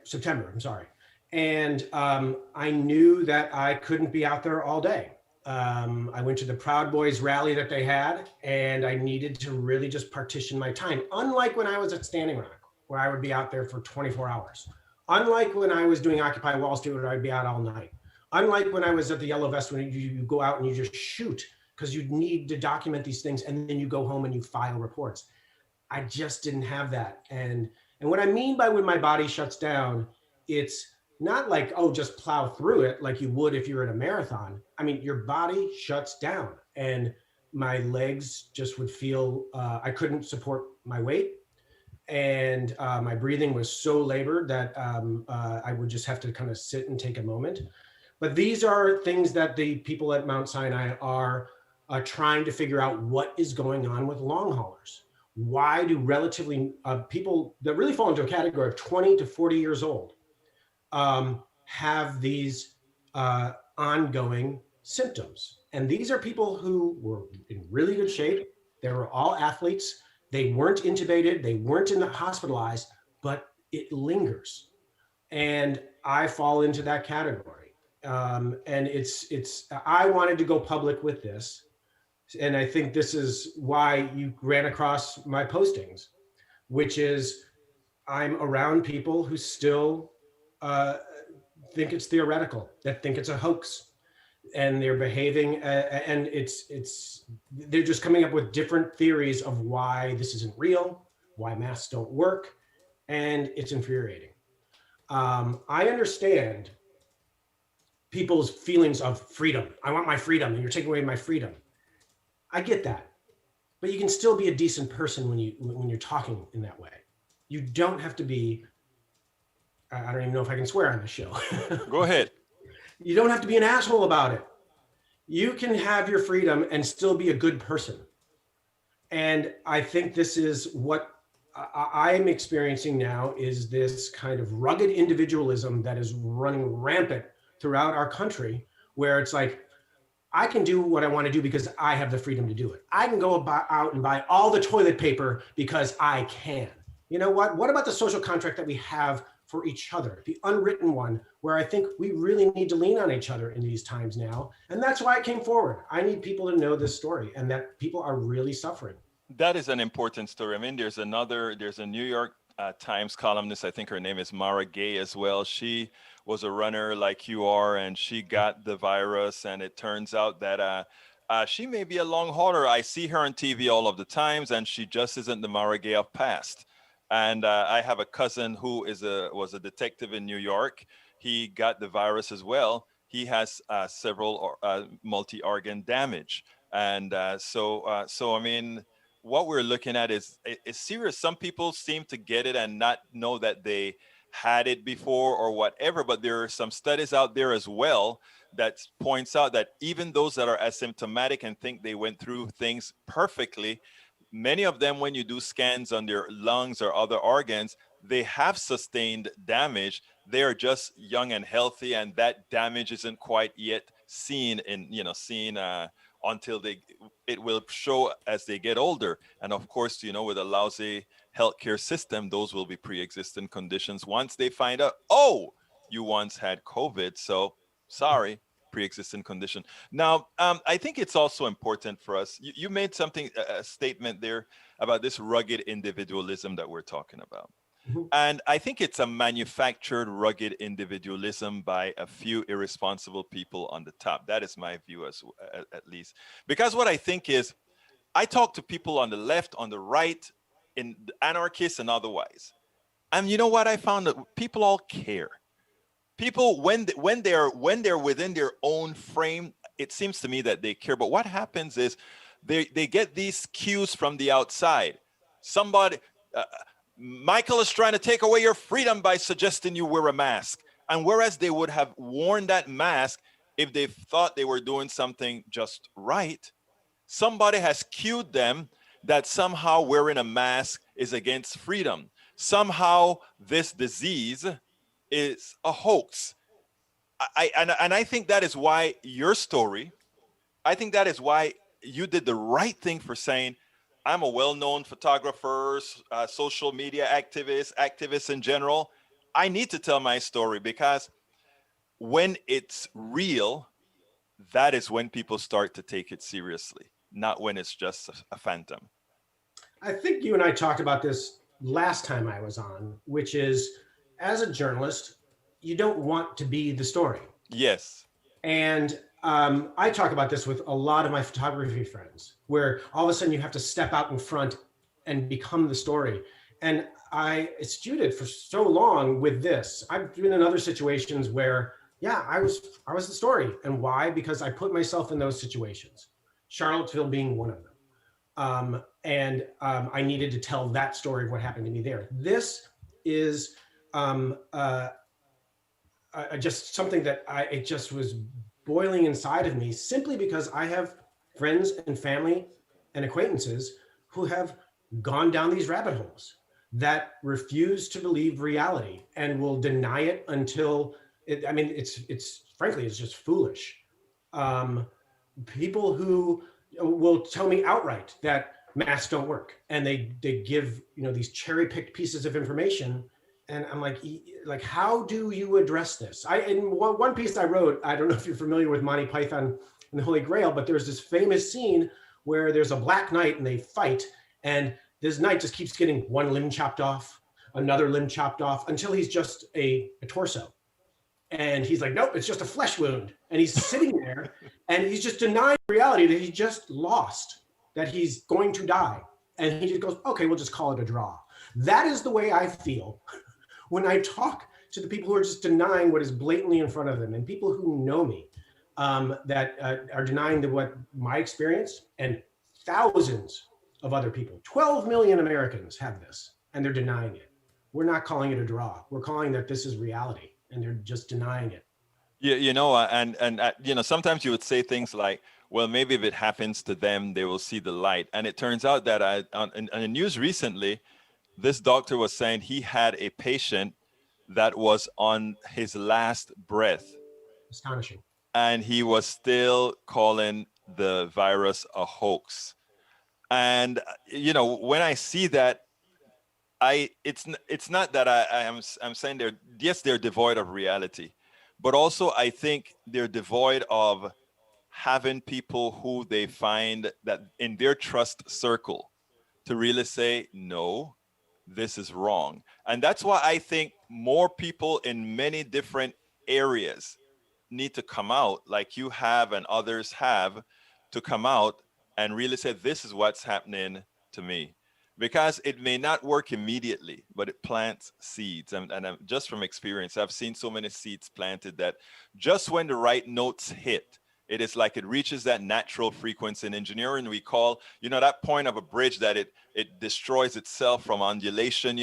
September, I'm sorry. And I knew that I couldn't be out there all day. I went to the Proud Boys rally that they had, and I needed to really just partition my time. Unlike when I was at Standing Rock, where I would be out there for 24 hours. Unlike when I was doing Occupy Wall Street, where I'd be out all night. Unlike when I was at the Yellow Vest, when you go out and you just shoot, because you need to document these things, and then you go home and you file reports. I just didn't have that. And what I mean by when my body shuts down, it's not like, oh, just plow through it like you would if you're in a marathon. I mean, your body shuts down, and my legs just would feel, I couldn't support my weight. And my breathing was so labored that I would just have to kind of sit and take a moment. But these are things that the people at Mount Sinai are trying to figure out what is going on with long haulers. Why do relatively people that really fall into a category of 20 to 40 years old have these ongoing symptoms? And these are people who were in really good shape. They were all athletes. They weren't intubated. They weren't hospitalized, but it lingers. And I fall into that category. And I wanted to go public with this. And I think this is why you ran across my postings, which is I'm around people who still think it's theoretical, that think it's a hoax, and they're behaving, and they're just coming up with different theories of why this isn't real, why masks don't work, and it's infuriating. I understand people's feelings of freedom. I want my freedom, and you're taking away my freedom. I get that, but you can still be a decent person when you're talking in that way. You don't have to be. I don't even know if I can swear on the show. Go ahead. You don't have to be an asshole about it. You can have your freedom and still be a good person. And I think this is what I'm experiencing now, is this kind of rugged individualism that is running rampant throughout our country, where it's like, I can do what I want to do because I have the freedom to do it. I can go out and buy all the toilet paper because I can. You know what? What about the social contract that we have for each other, the unwritten one, where I think we really need to lean on each other in these times now? And that's why I came forward. I need people to know this story, and that people are really suffering. That is an important story. I mean, there's a New York Times columnist, I think her name is Mara Gay as well. She was a runner like you are, and she got the virus, and it turns out that she may be a long hauler. I see her on TV all of the times, and she just isn't the Mara Gay of past. And I have a cousin who was a detective in New York. He got the virus as well. He has several multi-organ damage. And so I mean, what we're looking at is serious. Some people seem to get it and not know that they had it before or whatever, but there are some studies out there as well that points out that even those that are asymptomatic and think they went through things perfectly, many of them, when you do scans on their lungs or other organs, they have sustained damage. They are just young and healthy, and that damage isn't quite yet seen until it will show as they get older. And of course, with a lousy healthcare system, those will be pre-existing conditions. Once they find out, oh, you once had COVID, so sorry, pre-existing condition. Now, I think it's also important for us. You made a statement there about this rugged individualism that we're talking about. Mhm. And I think it's a manufactured, rugged individualism by a few irresponsible people on the top. That is my view, at least. Because what I think is, I talk to people on the left, on the right, in anarchists and otherwise. And you know what I found? That people all care. People, when they're within their own frame, it seems to me that they care. But what happens is they get these cues from the outside. Somebody, Michael is trying to take away your freedom by suggesting you wear a mask. And whereas they would have worn that mask if they thought they were doing something just right, somebody has cued them that somehow wearing a mask is against freedom. Somehow this disease is a hoax. I think that is why your story, I think that is why you did the right thing for saying, I'm a well-known photographer, social media activist in general. I need to tell my story because when it's real, that is when people start to take it seriously, not when it's just a phantom. I think you and I talked about this last time I was on, which is, as a journalist, you don't want to be the story. Yes. And I talk about this with a lot of my photography friends, where all of a sudden you have to step out in front and become the story. And I eschewed it for so long with this. I've been in other situations where, yeah, I was the story. And why? Because I put myself in those situations, Charlottesville being one of them. I needed to tell that story of what happened to me there. This is just something that it just was boiling inside of me, simply because I have friends and family and acquaintances who have gone down these rabbit holes that refuse to believe reality and will deny it until it's frankly, it's just foolish. People who will tell me outright that masks don't work, and they give these cherry-picked pieces of information. And I'm like, how do you address this? In one piece I wrote, I don't know if you're familiar with Monty Python and the Holy Grail, but there's this famous scene where there's a black knight and they fight, and this knight just keeps getting one limb chopped off, another limb chopped off, until he's just a torso. And he's like, nope, it's just a flesh wound. And he's sitting there and he's just denying reality that he just lost, that he's going to die. And he just goes, okay, we'll just call it a draw. That is the way I feel when I talk to the people who are just denying what is blatantly in front of them, and people who know me that are denying what my experience, and thousands of other people, 12 million Americans have this, and they're denying it. We're not calling it a draw. We're calling that this is reality, and they're just denying it. Yeah, sometimes you would say things like, well, maybe if it happens to them, they will see the light. And it turns out that in the news recently, this doctor was saying he had a patient that was on his last breath. Astonishing. And he was still calling the virus a hoax. And, when I see that, it's not that I'm saying they're devoid of reality, but also I think they're devoid of having people who they find that in their trust circle to really say, no, this is wrong. And that's why I think more people in many different areas need to come out, like you have and others have, to come out and really say, this is what's happening to me. Because it may not work immediately, but it plants seeds. And just from experience, I've seen so many seeds planted that just when the right notes hit, it is like it reaches that natural frequency. In engineering, we call, that point of a bridge that it destroys itself from undulation,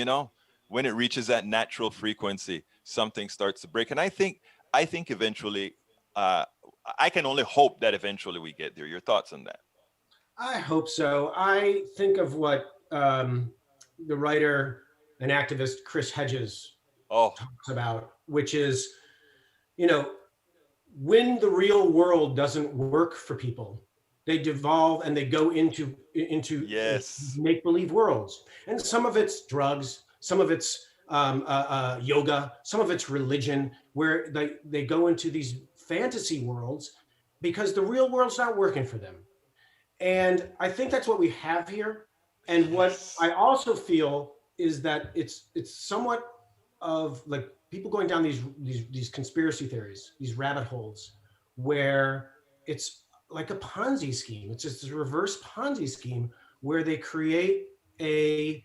when it reaches that natural frequency, something starts to break. And I think eventually, I can only hope that eventually we get there. Your thoughts on that? I hope so. I think of what the writer and activist Chris Hedges talks about, which is, when the real world doesn't work for people, they devolve and they go into Yes. make-believe worlds. And some of it's drugs, some of it's yoga, some of it's religion, where they go into these fantasy worlds because the real world's not working for them. And I think that's what we have here. And what I also feel is that it's somewhat of like people going down these conspiracy theories, these rabbit holes, where it's like a Ponzi scheme. It's just a reverse Ponzi scheme where they create a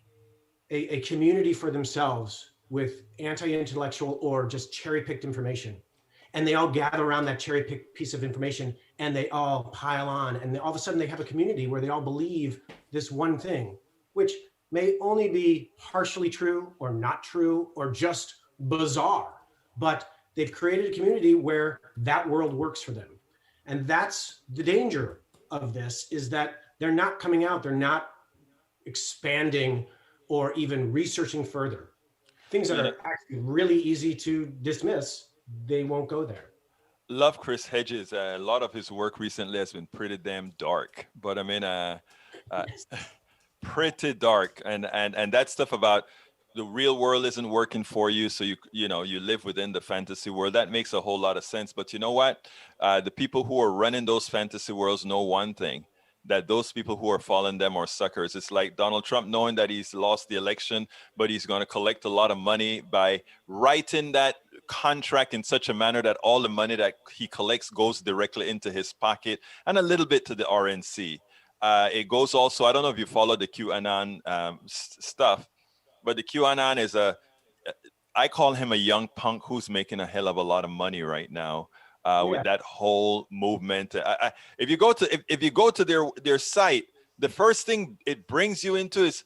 community for themselves with anti-intellectual or just cherry-picked information. And they all gather around that cherry-picked piece of information and they all pile on. And all of a sudden they have a community where they all believe this one thing, which may only be partially true or not true or just bizarre. But they've created a community where that world works for them. And that's the danger of this, is that they're not coming out, they're not expanding or even researching further. Things that are actually really easy to dismiss, they won't go there. Love Chris Hedges. A lot of his work recently has been pretty damn dark, but I mean, pretty dark, and that stuff about the real world isn't working for you, so you know you live within the fantasy world. That makes a whole lot of sense. But you know what? The people who are running those fantasy worlds know one thing: that those people who are following them are suckers. It's like Donald Trump knowing that he's lost the election, but he's going to collect a lot of money by writing that contract in such a manner that all the money that he collects goes directly into his pocket and a little bit to the RNC. It goes also, I don't know if you follow the QAnon stuff, but the QAnon is I call him a young punk who's making a hell of a lot of money right now. With that whole movement. If you go to their site, the first thing it brings you into is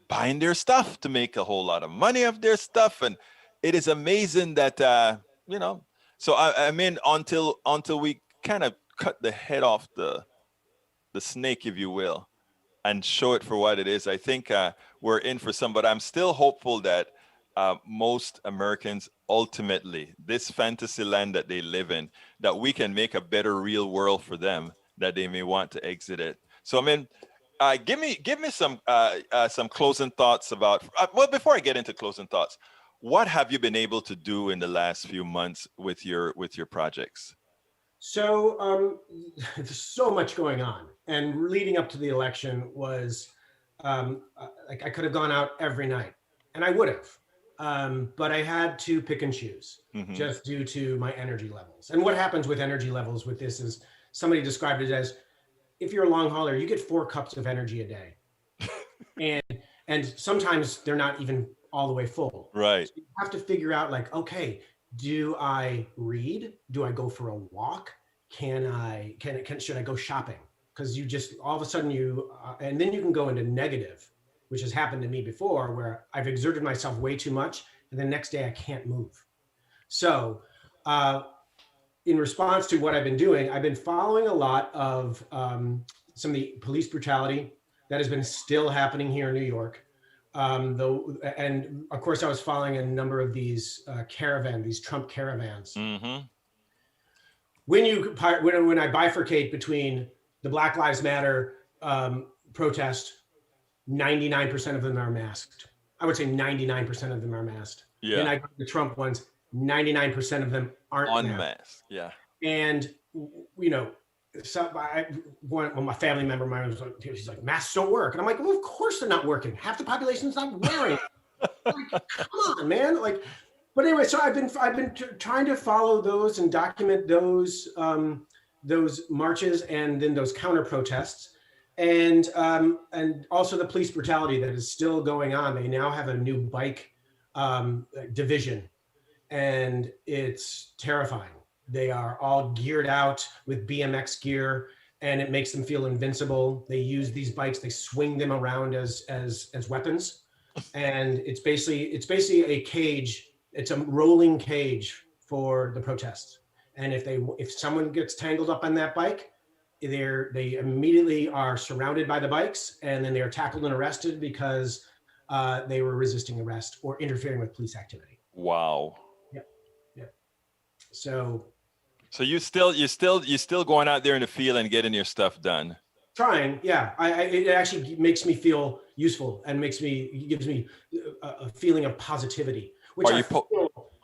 buying their stuff to make a whole lot of money of their stuff, and it is amazing that So I mean, until we kind of cut the head off the snake, if you will, and show it for what it is, I think we're in for some. But I'm still hopeful that most Americans, ultimately, this fantasy land that they live in, that we can make a better real world for them, that they may want to exit it. So I mean, give me some closing thoughts about. Well, before I get into closing thoughts, what have you been able to do in the last few months with your projects? So there's so much going on, and leading up to the election was like I could have gone out every night, and I would have. But I had to pick and choose just due to my energy levels. And what happens with energy levels with this is somebody described it as, if you're a long hauler, you get 4 cups of energy a day. and sometimes they're not even all the way full. Right. So you have to figure out like, okay, do I read? Do I go for a walk? Should I go shopping? Because you just, all of a sudden and then you can go into negative, which has happened to me before, where I've exerted myself way too much, and the next day I can't move. So in response to what I've been doing, I've been following a lot of some of the police brutality that has been still happening here in New York. And of course, I was following a number of these these Trump caravans. Mm-hmm. When I bifurcate between the Black Lives Matter protest, 99% of them are masked. I would say 99% of them are masked. Yeah. And I go to the Trump ones, 99% of them aren't unmasked. Yeah. And one my family member of mine was like, he's like, masks don't work. And I'm like, well, of course they're not working. Half the population's not wearing it. Like, come on, man. Like, but anyway, so I've been trying to follow those and document those marches and then those counter protests. And also the police brutality that is still going on. They now have a new bike division, and it's terrifying. They are all geared out with BMX gear, and it makes them feel invincible. They use these bikes, they swing them around as weapons, and it's basically a cage. It's a rolling cage for the protests. And if someone gets tangled up on that bike, they immediately are surrounded by the bikes, and then they are tackled and arrested because they were resisting arrest or interfering with police activity. Wow. Yep. So So you still going out there in the field and getting your stuff done. Trying, yeah. It actually makes me feel useful and gives me a feeling of positivity, which Are I you feel.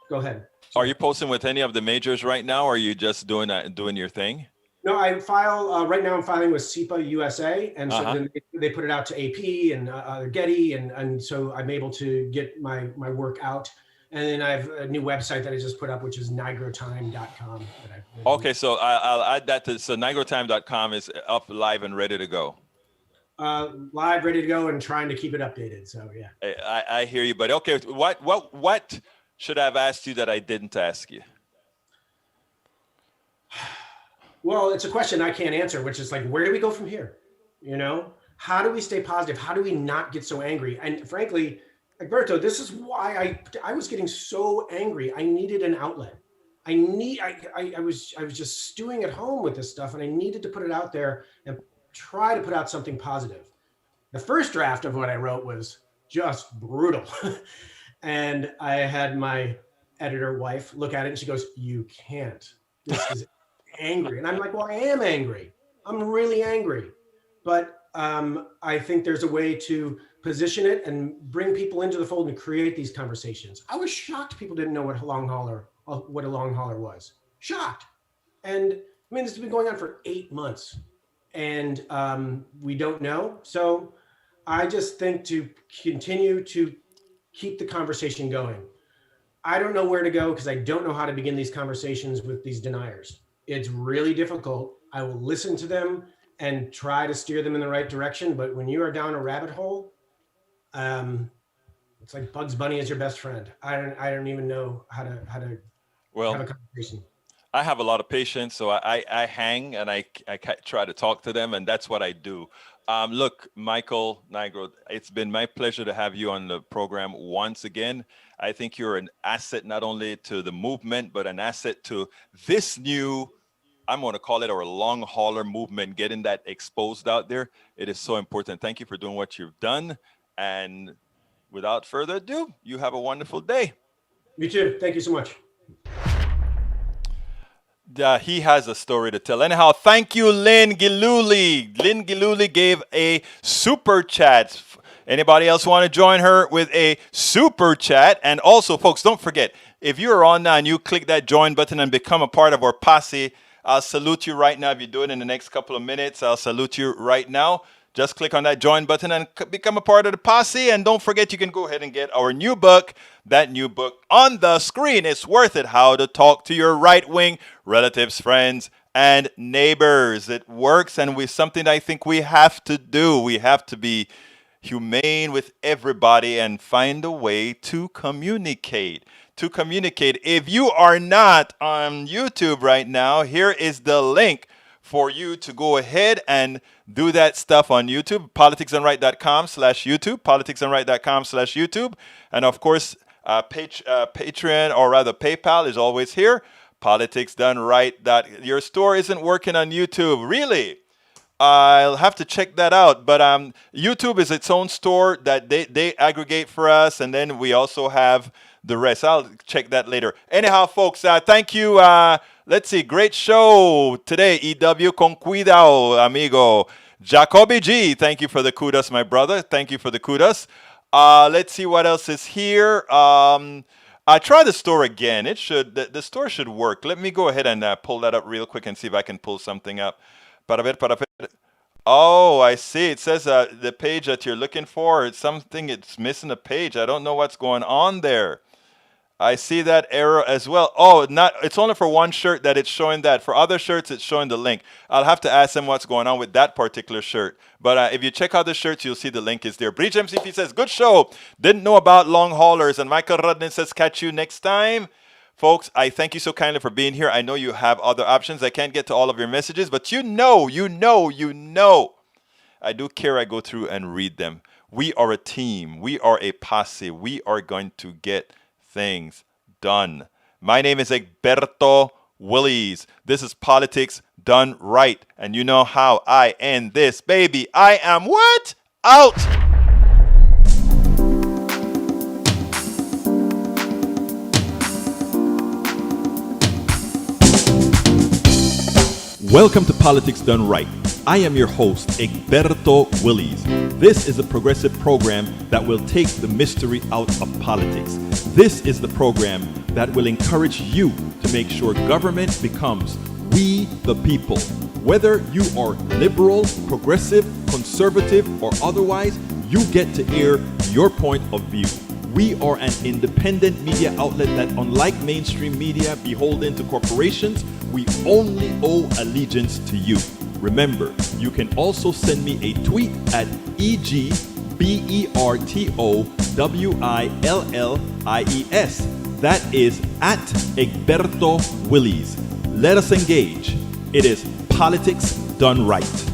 Go ahead. are you posting with any of the majors right now, or are you just doing your thing? No, I file right now. I'm filing with SEPA USA, and so Uh-huh. then they put it out to AP and Getty, and so I'm able to get my work out. And then I have a new website that I just put up, which is nigrotime.com. Okay, so I'll add that to so nigrotime.com is up live and ready to go. Live, ready to go, and trying to keep it updated. So yeah. I hear you, but okay, what should I have asked you that I didn't ask you? Well, it's a question I can't answer, which is like, where do we go from here? How do we stay positive? How do we not get so angry? And frankly, Alberto, this is why I was getting so angry. I needed an outlet. I was just stewing at home with this stuff, and I needed to put it out there and try to put out something positive. The first draft of what I wrote was just brutal. And I had my editor wife look at it and she goes, "You can't. This is angry." And I'm like, well, I am angry. I'm really angry. But I think there's a way to position it and bring people into the fold and create these conversations. I was shocked people didn't know what a long hauler was. Shocked. And I mean, this has been going on for 8 months, and we don't know. So I just think to continue to keep the conversation going. I don't know where to go because I don't know how to begin these conversations with these deniers. It's really difficult. I will listen to them and try to steer them in the right direction. But when you are down a rabbit hole, it's like Bugs Bunny is your best friend. I don't even know how to have a conversation. I have a lot of patience, so I hang and I try to talk to them, and that's what I do. Look, Michael Nigro, it's been my pleasure to have you on the program once again. I think you're an asset not only to the movement, but an asset to this new, I'm going to call it our long hauler movement, getting that exposed out there. It is so important. Thank you for doing what you've done. And without further ado, you have a wonderful day. You too. Thank you so much. He has a story to tell. Anyhow, thank you, Lynn Giluli. Lynn Giluli gave a super chat. Anybody else want to join her with a super chat? And also, folks, don't forget, if you're on now and you click that join button and become a part of our posse, I'll salute you right now. If you do it in the next couple of minutes, I'll salute you right now. Just click on that join button and become a part of the posse. And don't forget, you can go ahead and get our new book. That new book on the screen. It's worth it. How to talk to your right-wing relatives, friends, and neighbors. It works, and something I think we have to do. We have to be humane with everybody and find a way to communicate. If you are not on YouTube right now, here is the link for you to go ahead and do that stuff on YouTube, politicsandright.com/YouTube, politicsandright.com/YouTube. And of course, Patreon, or rather PayPal, is always here. Politics Done Right. Your store isn't working on YouTube. Really? I'll have to check that out. But YouTube is its own store that they aggregate for us. And then we also have the rest. I'll check that later. Anyhow, folks, thank you. Let's see. Great show today. EW con cuidado, amigo. Jacoby G, thank you for the kudos, my brother. Thank you for the kudos. Let's see what else is here. I try the store again. The store should work. Let me go ahead and pull that up real quick and see if I can pull something up. Oh, I see. It says the page that you're looking for. It's missing a page. I don't know what's going on there. I see that error as well. Oh, it's only for one shirt that it's showing that. For other shirts, it's showing the link. I'll have to ask them what's going on with that particular shirt. But if you check out the shirts, you'll see the link is there. Breach MCP says, good show. Didn't know about long haulers. And Michael Rudnin says, catch you next time. Folks, I thank you so kindly for being here. I know you have other options. I can't get to all of your messages, but you know. I do care. I go through and read them. We are a team. We are a posse. We are going to get things done. My name is Egberto Willies. This is Politics Done Right. And you know how I end this, baby. I am what? Out! Welcome to Politics Done Right. I am your host, Egberto Willies. This is a progressive program that will take the mystery out of politics. This is the program that will encourage you to make sure government becomes we the people. Whether you are liberal, progressive, conservative, or otherwise, you get to air your point of view. We are an independent media outlet that, unlike mainstream media beholden to corporations, we only owe allegiance to you. Remember, you can also send me a tweet at EGBERTOWILLIES. That is at Egberto Willies. Let us engage. It is Politics Done Right.